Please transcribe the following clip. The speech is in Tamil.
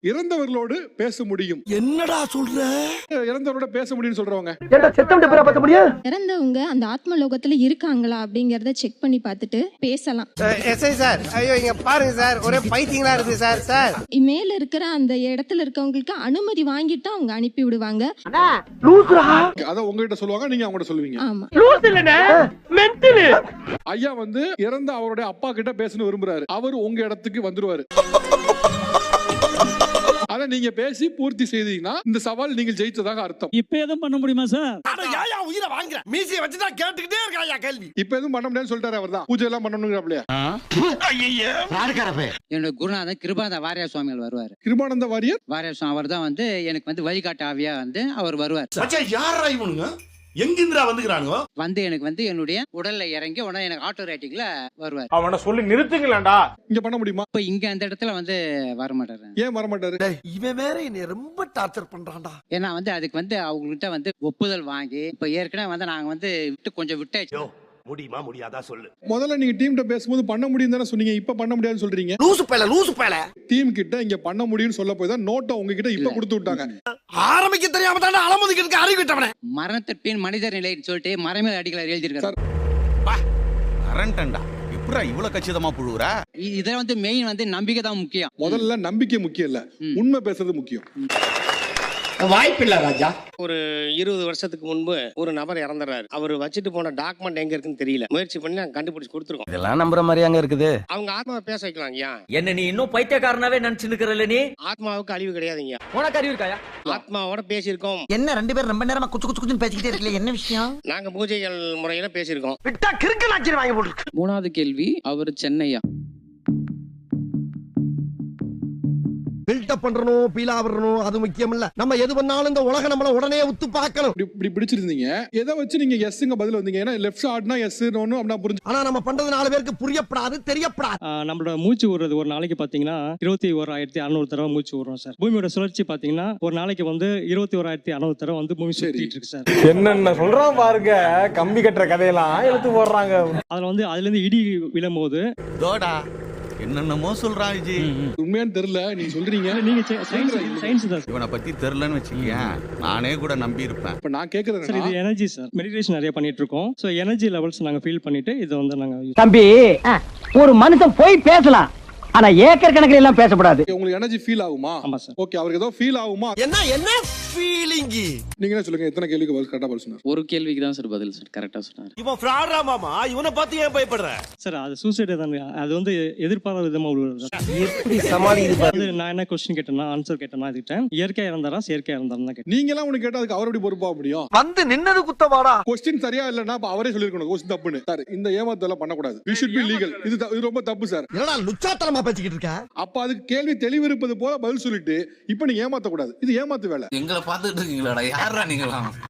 இறந்தவர்களோடு பேச முடியும். என்னடா சொல்ற? இறந்தவரோட பேச முடியும்னு சொல்றவங்க இறந்தவங்க அந்த ஆத்ம லோகத்துல இருக்காங்களா அப்படிங்கறத செக் பண்ணி பார்த்துட்டு பேசலாம். எஸ்ஐ சார், ஐயோ இங்க பாருங்க சார், ஒரே பைத்தியங்களா இருக்கு சார். சார் மேல இருக்கிற அந்த இடத்துல இருக்கவங்களுக்கு அனுமதி வாங்கிட்டு அவங்க அனுப்பி விடுவாங்க. அத உங்ககிட்ட சொல்லுவாங்க, நீங்க அவங்ககிட்ட சொல்லுவீங்க. ஆமா. ஐயா வந்து இறந்த அவருடைய அப்பா கிட்ட பேசணும் விரும்புறாரு. அவர் உங்க இடத்துக்கு வந்துருவாரு. அத நீங்க பேசி பூர்த்தி செய்தீங்கன்னா இந்த சவால் நீங்க ஜெயிச்சதாக அர்த்தம். இப்ப எதுவும் பண்ண முடியுமா சார்? யாயா உயிரை வாங்குற? மீசியை வச்சுட்டா கேட்டுக்கிட்டே இருக்காயா கேள்வி. இப்ப எதுவும் பண்ண முடியாதுன்னு சொல்லிட்டாரு அவர்தான். பூஜை எல்லாம் பண்ணணும்ங்கறாப்லையா? என்னோட குருநாதன் கிருபானந்த வாரியார் சுவாமிகள் வருவாரு. கிருபானந்த வாரியார் சுவாமி அவர் தான் வந்து எனக்கு வந்து வழிகாட்டு ஆவியா வந்து அவர் வருவார். மச்சான் யாரா இவனுங்க? எங்கிந்திரா வந்துக்கிறானுங்க? வந்து எனக்கு வந்து என்னுடைய உடல்ல இறங்கி உடனே எனக்கு ஆட்டோ ரைட்டிங்ல வருவார். அவனை சொல்லி நிறுத்துங்களேன்டா. இங்க பண்ண முடியுமா? இப்ப இங்க அந்த இடத்துல வந்து வர மாட்டாரு. ஏன் வர மாட்டாரு? இவன் வேற என்னை ரொம்ப டார்ச்சர் பண்றான்டா. ஏன்னா வந்து அதுக்கு வந்து அவங்ககிட்ட வந்து ஒப்புதல் வாங்கி இப்ப ஏற்கனவே வந்து நாங்க வந்து கொஞ்சம் விட்டாச்சு. முடியுமா முடியாதா சொல்லு. முதல்ல நீங்க டீம்கிட்ட பேசும்போது பண்ண முடியும் தானே சொன்னீங்க. இப்ப பண்ண முடியாதுன்னு சொல்றீங்க. லூசு பேல. டீம் கிட்ட இங்க பண்ண முடியும்னு சொல்ல போய் தான் நோட்டை உங்ககிட்ட இப்ப கொடுத்து விட்டாங்க. ஆரம்பிக்க தெரியாம தானே அலமுதிக்கு அறிவிட்டவனே. மரணத்திற்கு பின் மனிதர் நிலைன்னு சொல்லிட்டு மரமேல் அடிக்கல எழுதியிருக்காரு. அரண்டா எப்படா இவ்வளவு கச்சிதமா புழுவுற? இத வந்து மெயின் வந்து நம்பிக்கை தான் முக்கியம். முதல்ல நம்பிக்கை முக்கியம் இல்ல, உண்மை பேசுறது முக்கியம். வாய்ப்பில்லை ராஜா. ஒரு 20 வருஷத்துக்கு முன்பு ஒரு நபர் இறந்துறாரு. அவர் வச்சுட்டு போன டாக்குமெண்ட் எங்க இருக்குன்னு தெரியல. முயற்சி பண்ணி நாங்க கண்டுபிடிச்சு கொடுத்துருக்கோம். இதெல்லாம் நம்புற மாதிரியாங்க இருக்குது? அவங்க ஆத்மாவை பேச வைக்கலாம். ஐயா என்ன நீ இன்னும் பைத்தியக்காரனாவே நினைச்சுக்கிறல்ல? நீ ஆத்மாவுக்கு அழிவு கிடையாதுங்க. உனக்கு அறிவு இருக்காயா? ஆத்மாவோட பேசியிருக்கோம். என்ன ரெண்டு பேரும் ரொம்ப நேரமா குச்சு குச்சு குச்சுன்னு பேசிக்கிட்டே இருக்கல, என்ன விஷயம்? நாங்க பூஜைகள் முறையில பேசியிருக்கோம். விட்டா கிறுக்கு நாச்சிர வாங்கி போட்டு. மூணாவது கேள்வி, அவர் சென்னையா? பில்டப் பண்றணும், பீலா வரணும், அது முக்கியம் இல்ல. நம்ம எது பண்ணாலும் இந்த உலக நம்மள உடனே உத்து பார்க்கணும். இப்படி பிடிச்சிருந்தீங்க, எதை வச்சு நீங்க எஸ்ங்க பதில் வந்தீங்க? ஏன்னா லெஃப்ட் ஆட்னா எஸ் நோன்னு அப்படினா புரிஞ்சு. ஆனா நம்ம பண்றது 4 பேருக்கு புரியப்படாது, தெரியப்படாது. நம்மளோட மூச்சு விடுறது ஒரு நாளைக்கு பாத்தீங்கன்னா 21,600 தடவை மூச்சு விடுறோம் சார். பூமியோட சுழற்சி பாத்தீங்கன்னா ஒரு நாளைக்கு வந்து 21,600 தடவை வந்து பூமி சுத்திட்டு இருக்கு சார். என்னென்ன சொல்றான் பாருங்க, கம்பி கட்டுற கதையெல்லாம் எடுத்து போடுறாங்க. அதுல வந்து அதுல இருந்து இடி விழும்போது தோடா என்னென்னமோ சொல்றான் விஜி. உண்மையான்னு தெரியல, நீங்க சொல்றீங்க. நீங்க சயின்ஸ் தான். இவனை பத்தி தெரியலன்னு வச்சுக்கேன், நானே கூட நம்பி இருப்பேன். இப்ப நான் கேக்குறது சார், இது எனர்ஜி சார். மெடிடேஷன் நிறைய பண்ணிட்டு இருக்கோம். சோ எனர்ஜி லெவல்ஸ் நாங்க ஃபீல் பண்ணிட்டு இது வந்து நாங்க தம்பி, ஒரு மனுஷன் போய் பேசலாம், ஆனா ஏக்கர் கணக்கில் எல்லாம் பேசக்கூடாது. உங்களுக்கு எனர்ஜி ஃபீல் ஆகுமா? ஆமா சார். ஓகே, அவருக்கு ஏதோ ஃபீல் ஆகுமா? என்ன ஃபீலிங்? நீங்க என்ன சொல்லுங்க, எத்தனை கேள்விக்கு பதில் கரெக்டா பதில் சொன்னார்? ஒரு கேள்விக்கு தான் சார் பதில் சார் கரெக்டா சொன்னாரு. இவன் ஃப்ராடா மாமா, இவனை பத்தி ஏன் பயப்படுற? சார் அது சூசைட் தான். அது வந்து எதிர்பாராத விதமா உள்ளது. எப்படி சமாளிக்குது? நான் என்ன क्वेश्चन கேட்டேன்னா ஆன்சர் கேட்டேன்னா அதுக்கு இயற்கையா இருந்தாரா செயற்கையா இருந்தாரா தான் கேட்டேன். நீங்க எல்லாம் உனக்கு கேட்டா அதுக்கு அவர் எப்படி பொறுப்பாக முடியும்? வந்து நின்னது குத்தவாடா. क्वेश्चन சரியா இல்லனா அப்ப அவரே சொல்லிருக்கணும் क्वेश्चन தப்புன்னு. சார், இந்த ஏமாத்தல பண்ண கூடாது. We should be legal. இது ரொம்ப தப்பு சார். என்னடா லுச்சாத்தனமா பேசிக்கிட்டு இருக்க? அப்ப அதுக்கு கேள்வி தெளிவிருப்பது போல பதில் சொல்லிட்டு இப்ப நீ ஏமாத்த கூடாது. இது ஏமாத்து வேலை. எங்களை பாத்துட்டு இருக்கீங்களாடா? யாரா நீங்களா?